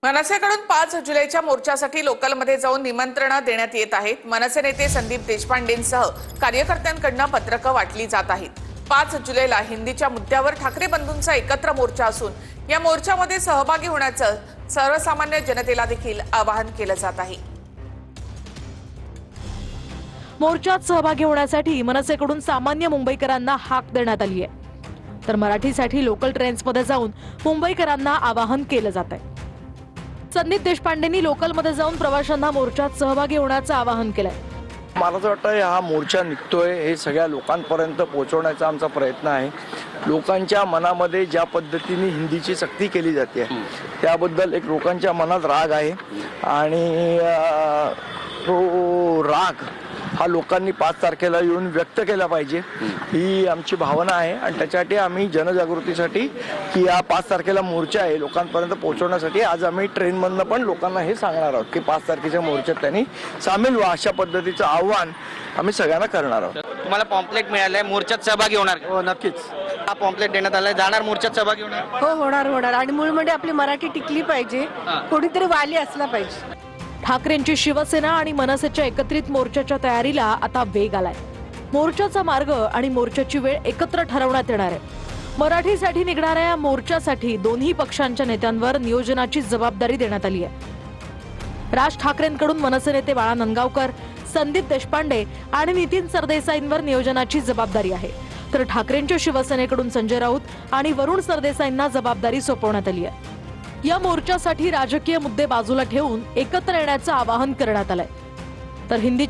मनसेकडून 5 जुलैच्या मोर्चासाठी लोकलमध्ये जाऊन निमंत्रणं देण्यात येत आहेत। मनसे नेते संदीप देशपांडेंसह कार्यकर्त्यांकडून पत्रकं वाटली जात आहेत। 5 जुलैला हिंदीच्या मुद्द्यावर ठाकरे बंधूंचा एकत्र मोर्चा असून या मोर्चामध्ये सहभागी होण्याचं सर्वसामान्य जनतेला देखील आवाहन केलं जात आहे। मोर्चात सहभागी होण्यासाठी मनसेकडून सामान्य मुंबईकरांना हाक देण्यात आली आहे, तर मराठीसाठी लोकल ट्रेन्समध्ये जाऊन मुंबईकरांना आवाहन केलं जात आहे। संदीप देशपांडेंनी लोकलमध्ये जाऊन प्रवाशांना मोर्चात सहभागी होण्याचं आवाहन केलंय। मला तर वाटतं हा मोर्चा निघतोय हे सगळ्या लोकांपर्यंत पोहोचवण्याचा आमचा प्रयत्न आहे। लोकांच्या मनामध्ये ज्या पद्धतीने हिंदीची सक्ती केली जाते त्याबद्दल एक लोकांच्या मनात राग आहे आणि तो राग हा लोकांनी 5 तारखेला येऊन व्यक्त केला पाहिजे ही आमची भावना आहे आणि त्याच्यासाठी आम्ही जनजागृतीसाठी की या 5 तारखेला मोर्चा आहे लोकांपर्यंत पोहोचवण्यासाठी आज आम्ही ट्रेनमधनं पण लोकांना हे सांगणार आहोत की 5 तारखेच्या मोर्चात त्यांनी सामील व्हा अशा पद्धतीचं आव्हान आम्ही सगळ्यांना करणार आहोत। तुम्हाला पॉम्पलेट मिळालंय, मोर्चात सहभागी होणार? हो नक्कीच। हा पॉम्पलेट देण्यात आलाय, जाणार मोर्चात सहभागी होणार? हो होणार आणि मूळ म्हणजे आपली मराठी टिकली पाहिजे, कोणीतरी वाली असला पाहिजे। ठाकरेंची शिवसेना आणि मनसेच्या एकत्रित मोर्चाच्या तयारीला आता वेग आलाय। मोर्चाचा मार्ग आणि मोर्चाची वेळ एकत्र ठरवण्यात येणार आहे। मराठीसाठी निघणाऱ्या या मोर्चासाठी दोन्ही पक्षांच्या नेत्यांवर नियोजनाची जबाबदारी देण्यात आली आहे। राज ठाकरेंकडून मनसे नेते बाळा नंदगावकर, संदीप देशपांडे आणि नितीन सरदेसाईंवर नियोजनाची जबाबदारी आहे, तर ठाकरेंच्या शिवसेनेकडून संजय राऊत आणि वरुण सरदेसाईंना जबाबदारी सोपवण्यात आली आहे। या मोर्चासाठी राजकीय मुद्दे बाजूला ठेवून एकत्र येण्याचं आवाहन करण्यात आलंय, तर हिंदी